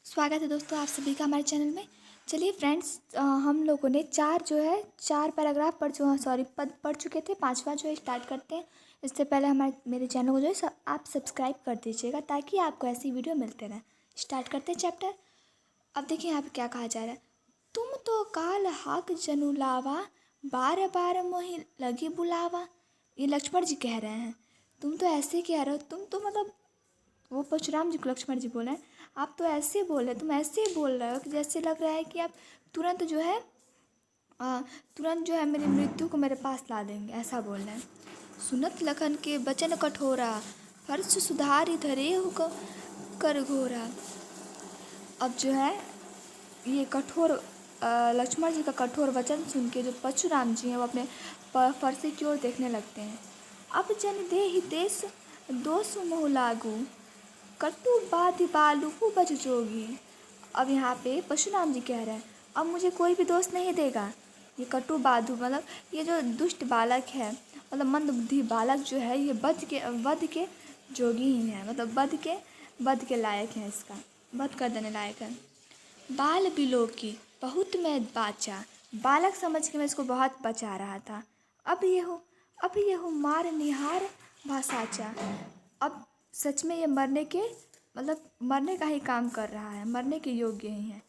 स्वागत है दोस्तों आप सभी का हमारे चैनल में। चलिए फ्रेंड्स, हम लोगों ने चार पैराग्राफ पद पढ़ चुके थे। पांचवा जो है स्टार्ट करते हैं। इससे पहले मेरे चैनल को जो है आप सब्सक्राइब कर दीजिएगा ताकि आपको ऐसी वीडियो मिलते रहे। स्टार्ट करते हैं चैप्टर। अब देखिए यहाँ पे क्या कहा जा रहा है। तुम तो काल हाक जनु लावा, बार बार मोहि लगी बुलावा। ये लक्ष्मण जी कह रहे हैं। तुम तो ऐसे कह रहे हो, तुम तो मतलब वो परशुराम जी को लक्ष्मण जी बोले हैं, आप तो ऐसे बोल रहे, तुम ऐसे बोल रहे हो कि जैसे लग रहा है कि आप तुरंत जो है मेरी मृत्यु को मेरे पास ला देंगे, ऐसा बोल रहे हैं। सुनत लखन के बचन कठोरा, फर्श सुधारी धरे हो कर घोरा। अब जो है ये कठोर लक्ष्मण जी का कठोर वचन सुन के जो परशुराम जी हैं वो अपने फरसे की ओर देखने लगते हैं। अब जन दे ही देश दोष मोह लागू, कटु बाधि बालू बज जोगी। अब यहाँ पे परशुराम जी कह रहे हैं अब मुझे कोई भी दोष नहीं देगा। ये कटु बाधु मतलब ये जो दुष्ट बालक है, मतलब मंदबुद्धि बालक जो है, ये वध के जोगी ही है, मतलब वध के लायक है, इसका वध कर देने लायक है। बाल बिलोकी बहुत मैं बाचा, बालक समझ के मैं इसको बहुत बचा रहा था। अब ये हो मार निहार भाषाचा। अब सच में ये मरने का ही काम कर रहा है, मरने के योग्य ही है।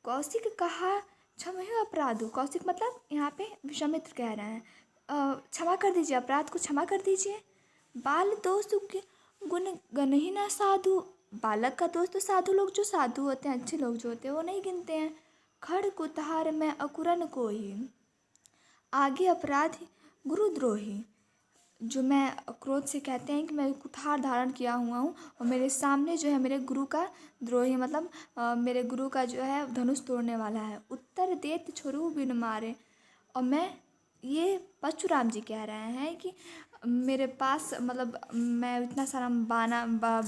कौशिक कहा क्षमयो अपराधो। कौशिक मतलब यहाँ पे विश्वामित्र कह रहे हैं क्षमा कर दीजिए, अपराध को क्षमा कर दीजिए। बाल दोष गुण गणही ना साधु। बालक का दोस्त तो साधु लोग जो साधु होते हैं, अच्छे लोग जो होते हैं वो नहीं गिनते हैं। खड़ कुतहार में अकुरन को ही, आगे अपराधी गुरुद्रोही। जो मैं क्रोध से कहते हैं कि मैं कुठार धारण किया हुआ हूँ और मेरे सामने जो है मेरे गुरु का द्रोही, मतलब मेरे गुरु का जो है धनुष तोड़ने वाला है। उत्तर देत छोरू बिन मारे। और ये परशुराम जी कह रहे हैं कि मेरे पास मतलब मैं इतना सारा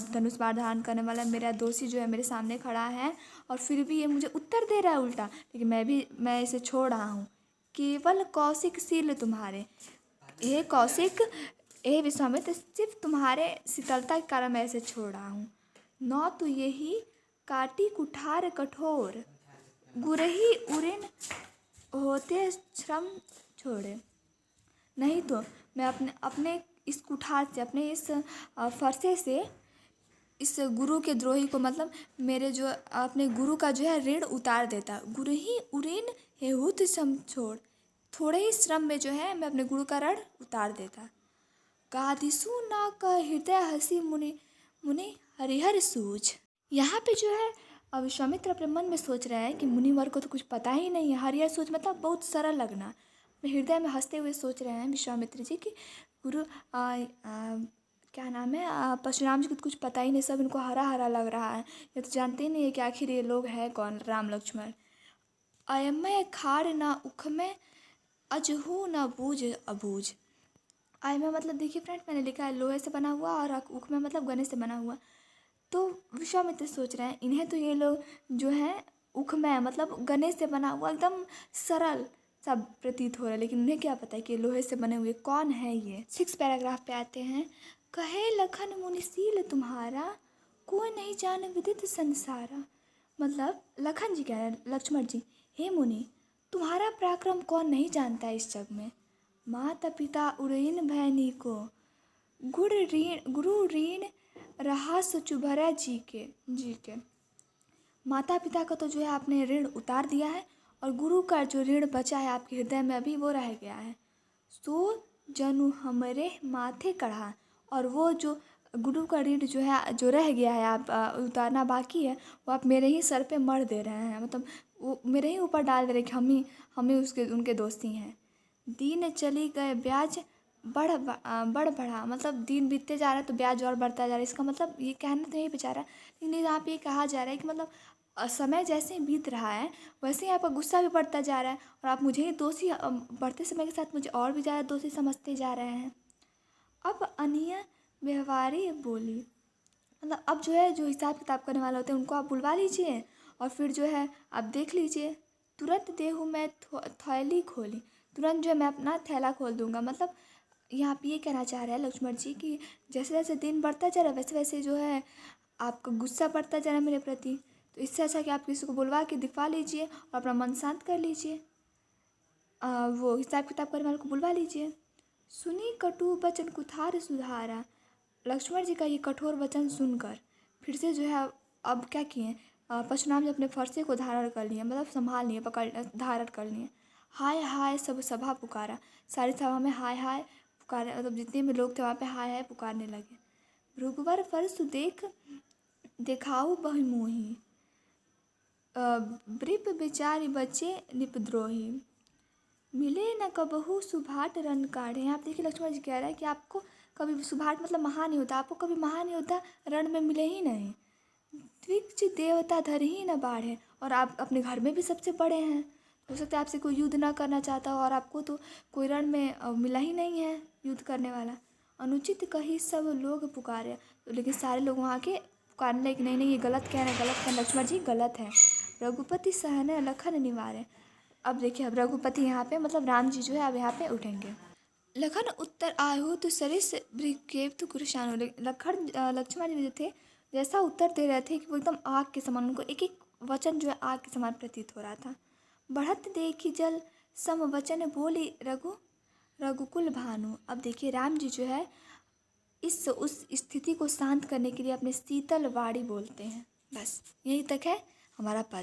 धनुष बाण धारण करने वाला मेरा दोषी जो है मेरे सामने खड़ा है और फिर भी ये मुझे उत्तर दे रहा है उल्टा, लेकिन मैं इसे छोड़ रहा हूँ। केवल कौशिक शील तुम्हारे। हे कौशिक, हे विश्वामित्र, सिर्फ तुम्हारे शीतलता के कारण मैं इसे छोड़ रहा हूँ। न तो यही काटी कुठार कठोर, गुरही उरिन होते श्रम छोड़े। नहीं तो मैं अपने इस कुठार से, अपने इस फरसे से इस गुरु के द्रोही को, मतलब मेरे जो अपने गुरु का जो है ऋण उतार देता। गुरही उरिन हेहुत श्रम छोड़। थोड़े ही श्रम में जो है मैं अपने गुरु का ऋण उतार देता। गादिसु ना का हृदय हसी मुनि मुनि हरिहर सूझ। यहाँ पे जो है विश्वामित्र अपने मन में सोच रहा है कि मुनिवर को तो कुछ पता ही नहीं है। हरिहर सूझ मतलब बहुत सरल लगना। हृदय में हंसते हुए सोच रहे हैं विश्वामित्र जी कि गुरु क्या नाम है, परशुराम जी को तो कुछ पता ही नहीं, सब इनको हरा हरा लग रहा है। ये तो जानते ही नहीं है कि आखिर ये लोग हैं कौन, राम लक्ष्मण। अयमय खार ना उख में अजहू न बूझ अबूझ। आय में मतलब देखिए फ्रेंड, मैंने लिखा है लोहे से बना हुआ और उख में मतलब गने से बना हुआ। तो विश्वामित्र सोच रहे हैं इन्हें तो ये लोग जो हैं उख में मतलब गने से बना हुआ एकदम सरल सब प्रतीत हो रहा है, लेकिन उन्हें क्या पता है कि लोहे से बने हुए कौन है ये। 6 पैराग्राफ पे आते हैं। कहे लखन मुनिशील तुम्हारा, कोई नहीं जान विदित संसारा। मतलब लखन जी कह रहे हैं, लक्ष्मण जी, हे मुनि, तुम्हारा पराक्रम कौन नहीं जानता है इस जग में। माता पिता उड़ीन भैनी को, गुरु ऋण रहा सचुभरा जी के। माता पिता का तो जो है आपने ऋण उतार दिया है और गुरु का जो ऋण बचा है आपके हृदय में अभी वो रह गया है। सो जनु हमरे माथे कढ़ा। और वो जो गुरु का ऋण जो है जो रह गया है आप उतारना बाकी है, वो आप मेरे ही सर पे मर दे रहे हैं, मतलब वो मेरे ही ऊपर डाल दे रहे कि हम ही उनके दोस्ती हैं। दिन चली गए ब्याज बढ़ बढ़ा। मतलब दिन बीतते जा रहा है तो ब्याज और बढ़ता जा रहा है। इसका मतलब ये कहना तो यही बेचारा, लेकिन यहाँ पे ये कहा जा रहा है कि मतलब समय जैसे ही बीत रहा है वैसे ही आपका गुस्सा भी बढ़ता जा रहा है और आप मुझे ही दोषी बढ़ते समय के साथ मुझे और भी ज़्यादा दोषी समझते जा रहे हैं। अब अनिय व्यवहारी बोली, मतलब अब जो है जो हिसाब किताब करने वाले होते हैं उनको आप बुलवा लीजिए और फिर जो है आप देख लीजिए। तुरंत देहू मैं थैली खोली। तुरंत जो है मैं अपना थैला खोल दूंगा। मतलब यहाँ पे ये कहना चाह रहे हैं लक्ष्मण जी कि जैसे जैसे दिन बढ़ता जा रहा है वैसे वैसे जो है आपका गुस्सा बढ़ता जा रहा है मेरे प्रति। तो इससे अच्छा कि आप किसी को बुलवा के दिखवा लीजिए और अपना मन शांत कर लीजिए। वो हिसाब किताब करने वाले को बुलवा लीजिए। सुनी कटु बचन कुठार सुधारा। लक्ष्मण जी का ये कठोर वचन सुनकर फिर से जो है अब क्या किए, परशुराम जी अपने फरसे को धारण कर लिए, मतलब संभाल लिए, पकड़ धारण कर लिए। हाय हाय सब सभा पुकारा। सारी सभा में हाय हाय पुकारे, मतलब जितने भी लोग थे वहाँ पे हाय हाय पुकारने लगे। भृगुवर फरसु देखाऊ बहुमोही। वृप बेचारी बचे निपद्रोही। मिले न कबहू सुभाट रन काढ़े। यहाँ पे देखिए लक्ष्मण जी कह रहे हैं कि आपको कभी सुभाट मतलब महान नहीं होता, आपको कभी महान योद्धा रण में मिले ही नहीं। द्विज देवता धर ही न बाढ़े, और आप अपने घर में भी सबसे बड़े हैं। हो सकता है आपसे कोई युद्ध ना करना चाहता हो और आपको तो कोई रण में मिला ही नहीं है युद्ध करने वाला। अनुचित कही सब लोग पुकारे, तो लेकिन सारे लोग वहाँ के पुकारने लगे कि नहीं नहीं ये गलत कह रहे हैं, गलत कह रहे हैं, लक्ष्मण जी गलत है। रघुपति सहने लखन निवारे। अब देखिए अब रघुपति यहाँ पे मतलब राम जी जो है अब यहाँ पे उठेंगे। लखन उत्तर आयु तो सरिस ब्रिकेव तो कुरशानो। लक्ष्मण जी जो थे जैसा उत्तर दे रहे थे कि वो एकदम आग के समान, उनको एक एक वचन जो है आग के समान प्रतीत हो रहा था। बढ़त देखी जल सम वचन बोली रघुकुल भानु। अब देखिए राम जी जो है उस स्थिति को शांत करने के लिए अपने शीतल वाणी बोलते हैं। बस यहीं तक है हमारा पद।